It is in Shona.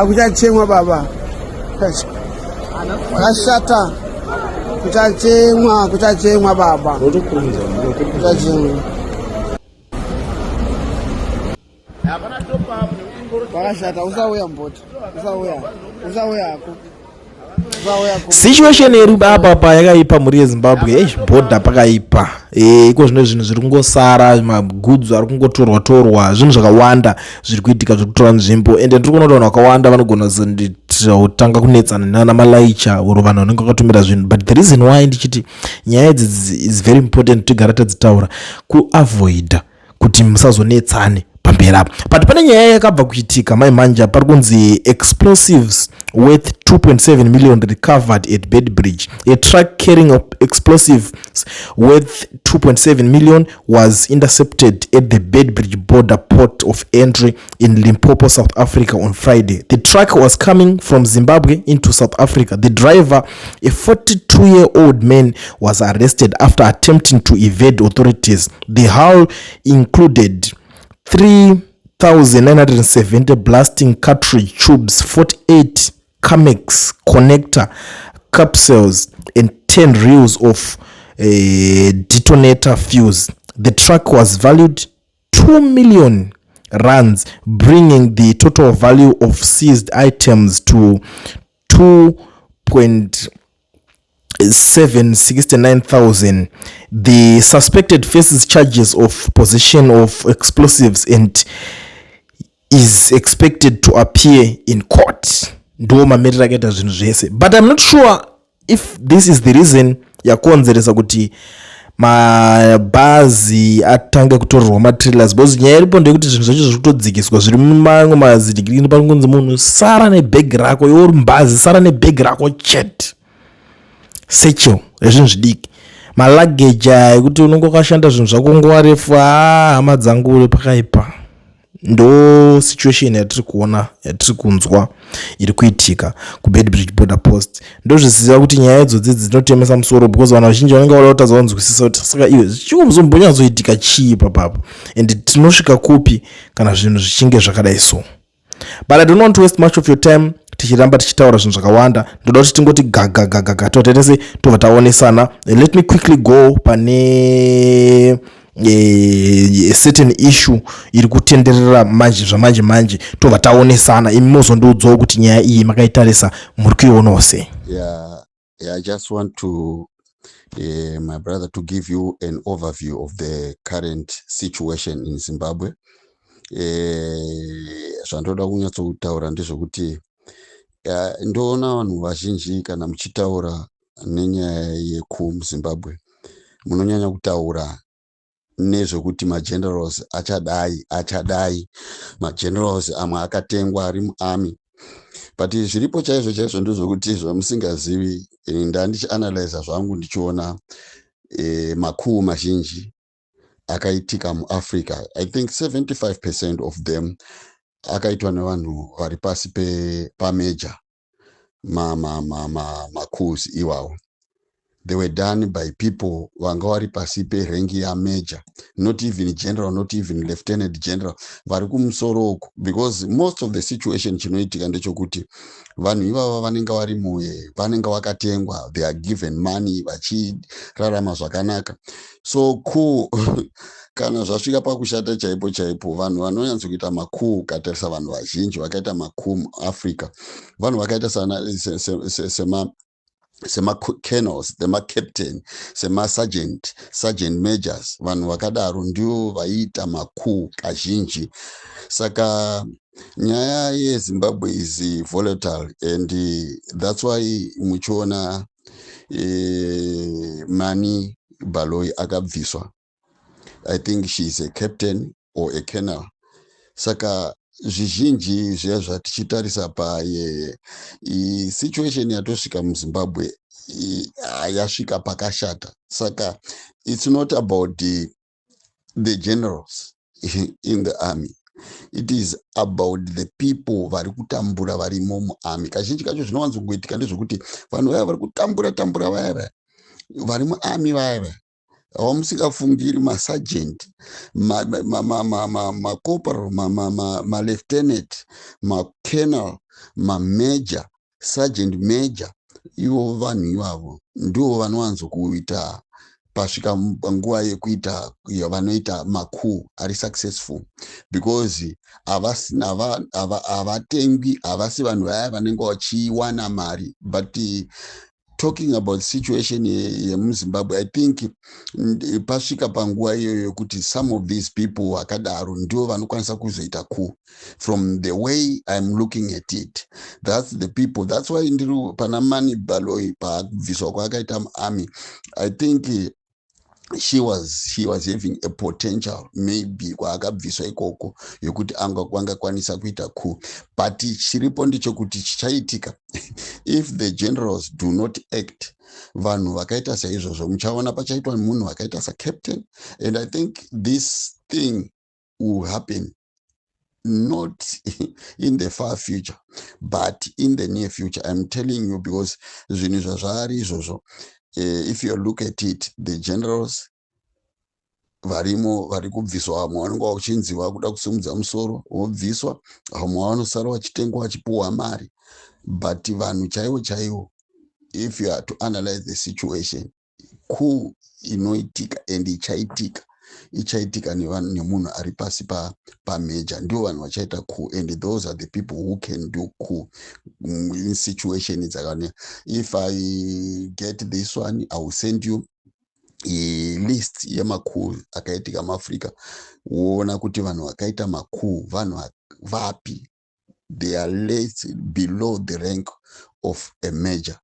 kuchachemwa baba kashata kuchachemwa baba kuchachemwa wakashata usauya mboti usauya situation iri apa yakaipa muri yeZimbabwe bhodha pakaipa iko zvino zvinhu zviri kungosara magoods ari kungotorwa zvinhu zvakawanda zviri kuitika zviri kutora nzvimbo ende ndiri kuona kuti vanhu vakawanda vanogona kutanga kunetsana nana malaicha oro vanhu vanenge vakatumira zvinhu but the reason why ndichiti nyaya idzi is very important tigara tadzitaura kuavoida kuti musazonetsane pamberi apo. But pane nyaya yakabva kuitika mai manja pari kunzi explosives worth 2.7 million recovered at Beitbridge. A truck carrying explosives worth 2.7 million was intercepted at the Beitbridge border port of entry in Limpopo, South Africa on Friday. The truck was coming from Zimbabwe into South Africa. The driver, a 42-year-old man, was arrested after attempting to evade authorities. The haul included 3,970 blasting cartridge tubes, 48 Camex connector capsules, and 10 reels of detonator fuse. The truck was valued 2 million rands, bringing the total value of seized items to 2,769,000. The suspected faces charges of possession of explosives and is expected to appear in court. Ndo mamirira akaita zvinhu zvese, but I'm not sure if this is the reason yakonzeresa kuti mabhazi atange kutorerwa matrailers, because nyaya iripo ndeyekuti zvinhu zvacho zviri kutodzikiswa zviri mumamwe mazidikirini pari kunzi munhu sara nebhegi rako iwe uri mubhazi, sara nebhegi rako chete secho rezvinhu zvidiki malageji ekuti unenge wakashanda zvinhu zvako nguva refu. Hama dzangu pakaipa. Ndo situation yatiri kuona yatiri kunzwa iri kuitika kuBeitbridge border post. Ndo zviziva kuti nyaya idzodzi dzinotemesa musoro because vanhu vazhinji vanenge vada kutadza kunzwisisa kuti saka iwe zvichizombonyatsoitika chii papapo ende tinosvika kupi kana zvinhu zvichinge zvakadai so. But I don't want to waste much of your time tichiramba tichitaura zvinhu zvakawanda. Ndoda kuti tingoti gagaga totetese tobva taonesana. Let me quickly go pane a certain issue iri kutenderera manje zvamanje tobva taonesana imi muzondiudzawo kuti nyaya iyi makaitarisa muri kuiona sei. I just want to my brother to give you an overview of the current situation in Zimbabwe. Zvandoda kunyatsotaura ndezvokuti ndoona vanhu vazhinji kana muchitaura nenyaya yekuZimbabwe munonyanya kutaura nezvokuti magenerals achadai magenerals amwe akatengwa ari muarmy, but zviripo chaizvo ndezvokuti zvamusingazivi ndandichianalyza zvangu ndichiona makuu mazhinji akaitika muAfrica. I think 75% of them akaitwa nevanhu vari pasi pameja makuzi iwawo. They were done by people vanga vari pasi perengi ya major, not even general, not even lieutenant general, vari kumusoro uko, because most of the situation chinoitika ndechokuti vanhu ivava vanenge vari vanenge vakatengwa, they are given money vachirarama zvakanaka. So kana zvasvika pakushata chaipo vanhu vanonyatsokuita makuu katarisa vanhu vazhinji vakaita makuu muAfrica vanhu vakaita sema colonels, sema captain, sema sergeant majors, vanhu vakadaro ndio vaiita makuu kazhinji. Saka nyaya yeZimbabwe is volatile and that's why muchiona Mani Baloyi akabviswa. I think she is a captain or a colonel. Saka zvizhinji zviya zvatichitarisa situation yatosvika muZimbabwe yasvika pakashata. Saka it's not about the generals in the army, it is about the people vari kutambura varimo muarmy. Kazhinji kacho zvinowanzokuitika ndezvokuti vanhu vaya vari kutambura vaya vari muarmy vaya vamusingafungiri masagent macorporal malieutenant macolonel mamajor sergeant major. Ivo vanhu ivavo ndivo vanowanzokuita pasvika nguva yekuita yavanoita makuu ari successful, because havatengwi, havasi vanhu vaya vanenge vachiwana mari. But talking about situation yemuzimbabwe, I think pasvika panguva iyoyo yokuti some of these people vakadaro ndivo vanokwanisa kuzoita coup. From the way I'm looking at it, that's the people. That's why ndiri pana Mani Baloyi paakubviswa kwaakaita muarmy, I think he was having a potential maybe kwaakabviswa ikoko yokuti angakwanisa kuita coup. But chiripo ndechekuti chichaitika if the generals do not act, vanhu vakaita saizvozvo muchaona pachaitwa munhu vakaita sacaptain. And I think this thing will happen not in the far future but in the near future. I'm telling you, because zvinhu zvazvaari izvozvo, if you look at it, the generals varimo vari kubviswa, vamwe vanenge vachinzi vakuda kusimudza musoro vobviswa, vamwe vanosara vachitengwa vachipuhwa mari. But vanhu chaivo chaivo, if you are to analyze the situation, coup inoitika and ichaitika nemunhu ari pasi pamajor, ndio vanhu vachaita coup, and those are the people who can do coup in situation dzakane. If I get this one, I will send you list yemakuu akaitika muAfrica. Woona kuti vanhu vakaita makuu vanhu vapi, they are less below the rank of a major.